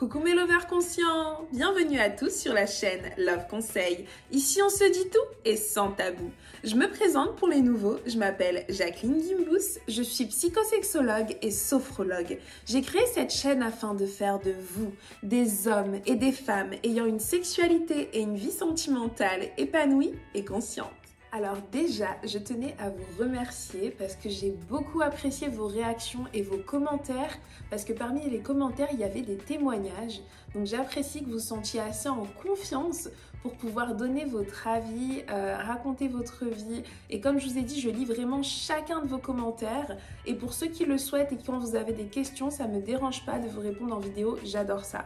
Coucou mes lovers conscients, bienvenue à tous sur la chaîne Love Conseil. Ici on se dit tout et sans tabou. Je me présente pour les nouveaux, je m'appelle Jacqueline Gimbous, je suis psychosexologue et sophrologue. J'ai créé cette chaîne afin de faire de vous des hommes et des femmes ayant une sexualité et une vie sentimentale épanouie et consciente. Alors déjà, je tenais à vous remercier parce que j'ai beaucoup apprécié vos réactions et vos commentaires parce que parmi les commentaires, il y avait des témoignages. Donc j'apprécie que vous sentiez assez en confiance pour pouvoir donner votre avis, raconter votre vie. Et comme je vous ai dit, je lis vraiment chacun de vos commentaires. Et pour ceux qui le souhaitent et quand vous avez des questions, ça ne me dérange pas de vous répondre en vidéo, j'adore ça.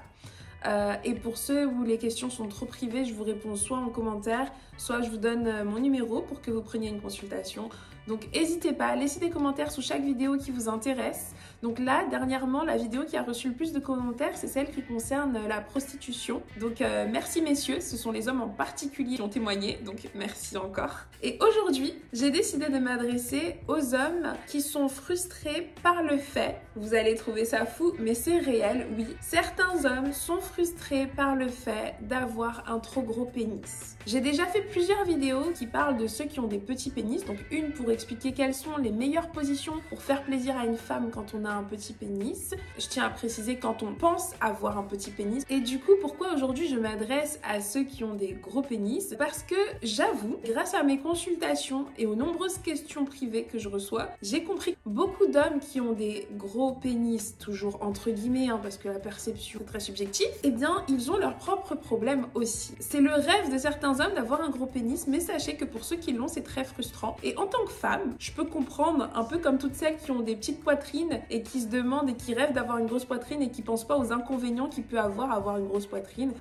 Et pour ceux où les questions sont trop privées, je vous réponds soit en commentaire, soit je vous donne mon numéro pour que vous preniez une consultation. Donc n'hésitez pas, laissez des commentaires sous chaque vidéo qui vous intéresse. Donc là, dernièrement, la vidéo qui a reçu le plus de commentaires, c'est celle qui concerne la prostitution. Donc merci messieurs, ce sont les hommes en particulier qui ont témoigné, donc merci encore. Et aujourd'hui, j'ai décidé de m'adresser aux hommes qui sont frustrés par le fait, vous allez trouver ça fou, mais c'est réel, oui. Certains hommes sont frustrés par le fait d'avoir un trop gros pénis. J'ai déjà fait plusieurs vidéos qui parlent de ceux qui ont des petits pénis, donc une pour expliquer quelles sont les meilleures positions pour faire plaisir à une femme quand on a un petit pénis. Je tiens à préciser quand on pense avoir un petit pénis. Et du coup, pourquoi aujourd'hui je m'adresse à ceux qui ont des gros pénis? Parce que j'avoue, grâce à mes consultations et aux nombreuses questions privées que je reçois, j'ai compris que beaucoup d'hommes qui ont des gros pénis, toujours entre guillemets, parce que la perception est très subjective, eh bien, ils ont leurs propres problèmes aussi. C'est le rêve de certains hommes d'avoir un gros pénis, mais sachez que pour ceux qui l'ont, c'est très frustrant. Et en tant que femme, je peux comprendre, un peu comme toutes celles qui ont des petites poitrines et qui se demandent et qui rêvent d'avoir une grosse poitrine et qui pensent pas aux inconvénients qu'il peut avoir une grosse poitrine.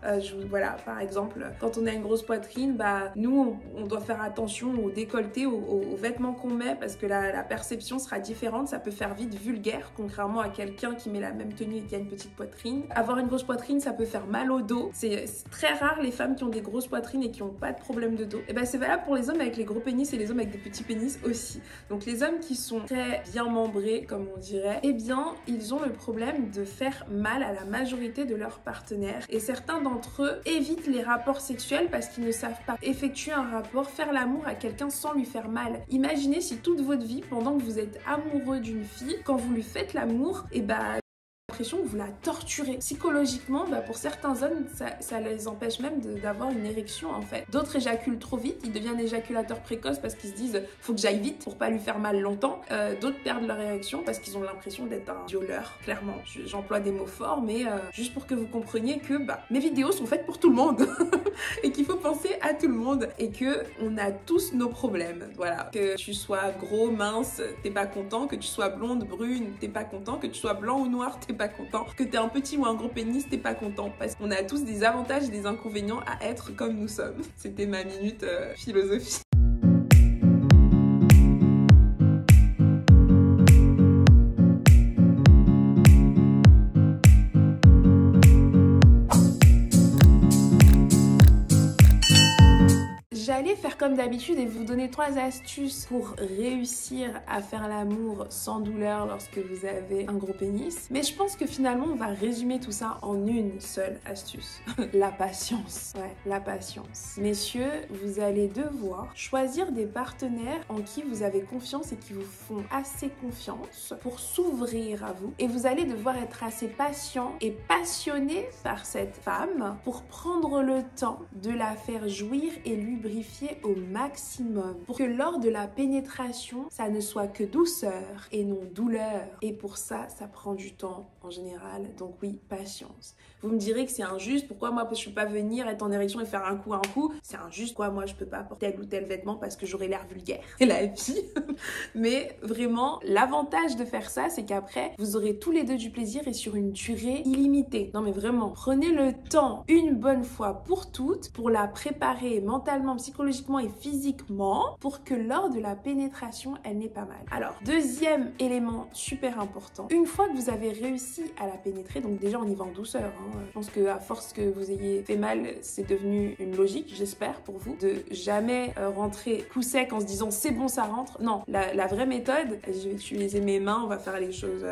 Voilà, par exemple, quand on a une grosse poitrine, nous, on doit faire attention au décolleté, aux vêtements qu'on met parce que la perception sera différente. Ça peut faire vite vulgaire, contrairement à quelqu'un qui met la même tenue et qui a une petite poitrine. Avoir une grosse poitrine, ça peut faire mal au dos. C'est très rare les femmes qui ont des grosses poitrines et qui n'ont pas de problème de dos. Et c'est valable pour les hommes avec les gros pénis et les hommes avec des petits pénis aussi. Donc les hommes qui sont très bien membrés, comme on dirait, eh bien, ils ont le problème de faire mal à la majorité de leurs partenaires. Et certains d'entre eux évitent les rapports sexuels parce qu'ils ne savent pas effectuer un rapport, faire l'amour à quelqu'un sans lui faire mal. Imaginez si toute votre vie, pendant que vous êtes amoureux d'une fille, quand vous lui faites l'amour, l'impression que vous la torturez. Psychologiquement, pour certains hommes, ça les empêche même d'avoir une érection en fait. D'autres éjaculent trop vite, ils deviennent éjaculateurs précoces parce qu'ils se disent faut que j'aille vite pour pas lui faire mal longtemps. D'autres perdent leur érection parce qu'ils ont l'impression d'être un violeur. Clairement, j'emploie des mots forts, mais juste pour que vous compreniez que mes vidéos sont faites pour tout le monde et qu'il faut penser à tout le monde et que on a tous nos problèmes. Voilà, que tu sois gros, mince, t'es pas content, que tu sois blonde, brune, t'es pas content, que tu sois blanc ou noir, t'es pas content, que t'aies un petit ou un gros pénis, t'es pas content, parce qu'on a tous des avantages et des inconvénients à être comme nous sommes. C'était ma minute philosophie. J'allais faire comme d'habitude et vous donner 3 astuces pour réussir à faire l'amour sans douleur lorsque vous avez un gros pénis. Mais je pense que finalement, on va résumer tout ça en une seule astuce. La patience. Ouais, la patience. Messieurs, vous allez devoir choisir des partenaires en qui vous avez confiance et qui vous font assez confiance pour s'ouvrir à vous. Et vous allez devoir être assez patient et passionné par cette femme pour prendre le temps de la faire jouir et lubrifier au maximum pour que lors de la pénétration, ça ne soit que douceur et non douleur. Et pour ça, ça prend du temps en général. Donc oui, patience. Vous me direz que c'est injuste. Pourquoi moi, je peux pas venir être en érection et faire un coup? C'est injuste. Pourquoi moi, je peux pas porter tel ou tel vêtement parce que j'aurais l'air vulgaire? C'est la vie. Mais vraiment, l'avantage de faire ça, c'est qu'après, vous aurez tous les deux du plaisir et sur une durée illimitée. Non mais vraiment, prenez le temps une bonne fois pour toutes pour la préparer mentalement, psychologiquement et physiquement pour que lors de la pénétration, elle n'ait pas mal. Alors, deuxième élément super important. Une fois que vous avez réussi à la pénétrer, donc déjà on y va en douceur. Je pense qu'à force que vous ayez fait mal, c'est devenu une logique, j'espère pour vous, de jamais rentrer coup sec en se disant c'est bon, ça rentre. Non, la vraie méthode, je vais utiliser mes mains, on va faire les choses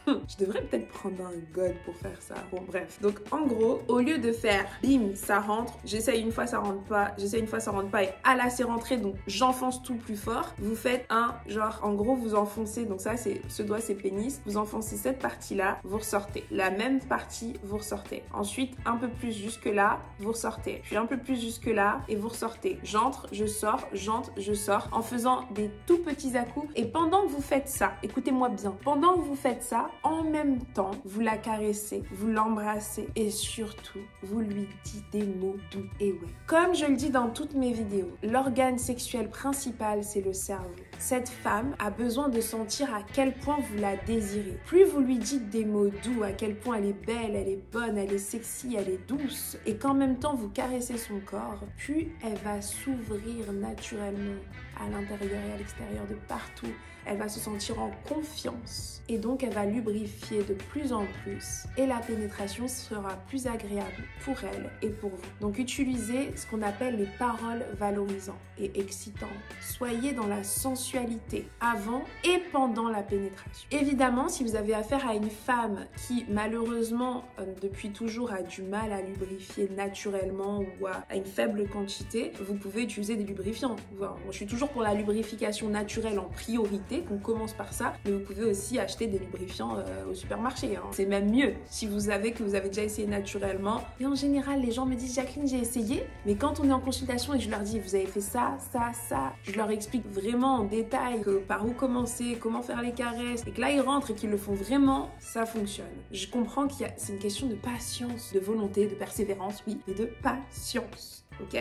Je devrais peut-être prendre un god pour faire ça. Bon, bref. Donc, en gros, au lieu de faire bim, ça rentre, j'essaye une fois, ça rentre pas, j'essaye une fois, ça rentre pas, et ah là, c'est rentré, donc j'enfonce tout plus fort. Vous faites un genre, en gros, vous enfoncez, donc ça, c'est ce doigt, c'est pénis. Vous enfoncez cette partie-là, vous ressortez. La même partie, vous ressortez. Ensuite, un peu plus jusque-là, vous ressortez. Puis un peu plus jusque-là, et vous ressortez. J'entre, je sors, j'entre, je sors, en faisant des tout petits à-coups. Et pendant que vous faites ça, écoutez-moi bien, pendant que vous faites ça, en même temps, vous la caressez, vous l'embrassez et surtout, vous lui dites des mots doux et ouais. Comme je le dis dans toutes mes vidéos, l'organe sexuel principal, c'est le cerveau. Cette femme a besoin de sentir à quel point vous la désirez. Plus vous lui dites des mots doux, à quel point elle est belle, elle est bonne, elle est sexy, elle est douce, et qu'en même temps vous caressez son corps, plus elle va s'ouvrir naturellement à l'intérieur et à l'extérieur de partout. Elle va se sentir en confiance et donc elle va lubrifier de plus en plus et la pénétration sera plus agréable pour elle et pour vous. Donc utilisez ce qu'on appelle les paroles valorisantes et excitantes. Soyez dans la sensualité avant et pendant la pénétration. Évidemment, si vous avez affaire à une femme qui malheureusement depuis toujours a du mal à lubrifier naturellement ou à une faible quantité, vous pouvez utiliser des lubrifiants. Moi, je suis toujours pour la lubrification naturelle en priorité, qu'on commence par ça, mais vous pouvez aussi acheter des lubrifiants au supermarché. Hein. C'est même mieux si vous savez que vous avez déjà essayé naturellement. Et en général, les gens me disent « Jacqueline, j'ai essayé », mais quand on est en consultation et que je leur dis « Vous avez fait ça, ça, ça », je leur explique vraiment en détail par où commencer, comment faire les caresses, et que là, ils rentrent et qu'ils le font vraiment, ça fonctionne. Je comprends que c'est une question de patience, de volonté, de persévérance, oui, mais de patience. Ok,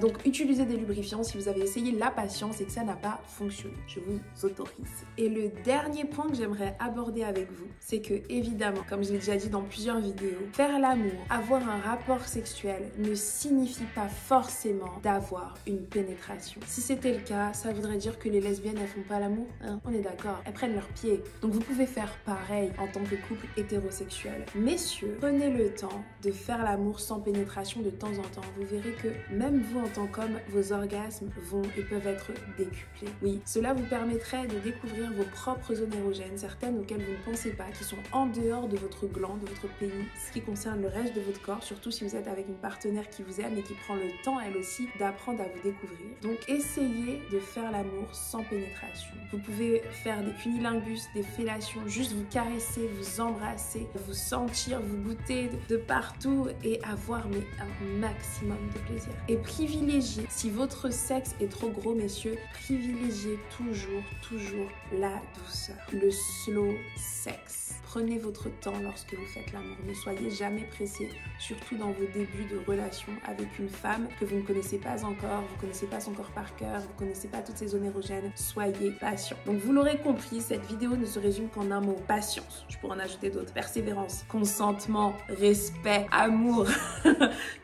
donc utilisez des lubrifiants si vous avez essayé la patience et que ça n'a pas fonctionné. Je vous autorise. Et le dernier point que j'aimerais aborder avec vous, c'est que évidemment, comme je l'ai déjà dit dans plusieurs vidéos, faire l'amour, avoir un rapport sexuel ne signifie pas forcément d'avoir une pénétration. Si c'était le cas, ça voudrait dire que les lesbiennes elles font pas l'amour, hein, on est d'accord, elles prennent leurs pieds. Donc vous pouvez faire pareil en tant que couple hétérosexuel. Messieurs, prenez le temps de faire l'amour sans pénétration de temps en temps. Vous verrez que même vous en tant qu'homme, vos orgasmes vont et peuvent être décuplés. Oui, cela vous permettrait de découvrir vos propres zones érogènes, certaines auxquelles vous ne pensez pas, qui sont en dehors de votre gland, de votre pénis, ce qui concerne le reste de votre corps, surtout si vous êtes avec une partenaire qui vous aime et qui prend le temps, elle aussi, d'apprendre à vous découvrir. Donc essayez de faire l'amour sans pénétration. Vous pouvez faire des cunilingus, des fellations, juste vous caresser, vous embrasser, vous sentir, vous goûter de partout et avoir mais un maximum de plaisir. Et privilégiez, si votre sexe est trop gros, messieurs, privilégiez toujours la douceur, le slow sex. Prenez votre temps lorsque vous faites l'amour. Ne soyez jamais pressé, surtout dans vos débuts de relation avec une femme que vous ne connaissez pas encore, vous ne connaissez pas son corps par cœur, vous ne connaissez pas toutes ses zones érogènes. Soyez patient. Donc vous l'aurez compris, cette vidéo ne se résume qu'en un mot, patience. Je pourrais en ajouter d'autres, persévérance, consentement, respect, amour.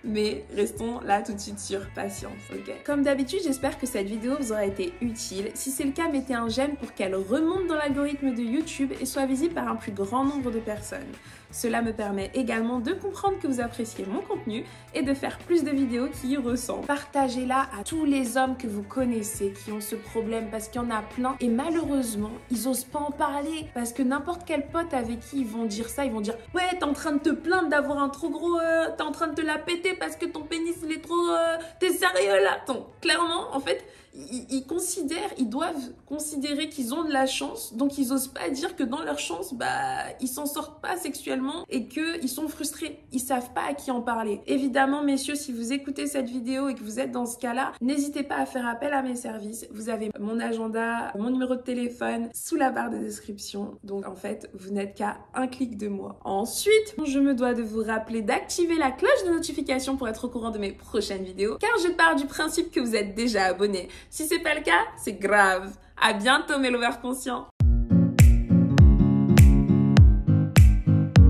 Mais restons là tout de suite sur patience, ok? Comme d'habitude, j'espère que cette vidéo vous aura été utile. Si c'est le cas, mettez un j'aime pour qu'elle remonte dans l'algorithme de YouTube et soit visible par un plus grand nombre de personnes. Cela me permet également de comprendre que vous appréciez mon contenu et de faire plus de vidéos qui y ressemblent. Partagez-la à tous les hommes que vous connaissez qui ont ce problème parce qu'il y en a plein et malheureusement, ils osent pas en parler parce que n'importe quel pote avec qui ils vont dire ça, ils vont dire « Ouais, t'es en train de te plaindre d'avoir un trop gros... t'es en train de te la péter parce que ton pénis il est trop... t'es sérieux là ?» Clairement, en fait... Ils doivent considérer qu'ils ont de la chance, donc ils osent pas dire que dans leur chance, ils s'en sortent pas sexuellement et qu'ils sont frustrés. Ils savent pas à qui en parler. Évidemment, messieurs, si vous écoutez cette vidéo et que vous êtes dans ce cas-là, n'hésitez pas à faire appel à mes services. Vous avez mon agenda, mon numéro de téléphone sous la barre de description. Donc en fait, vous n'êtes qu'à un clic de moi. Ensuite, je me dois de vous rappeler d'activer la cloche de notification pour être au courant de mes prochaines vidéos, car je pars du principe que vous êtes déjà abonnés. Si c'est pas le cas, c'est grave. À bientôt mes lovers conscients.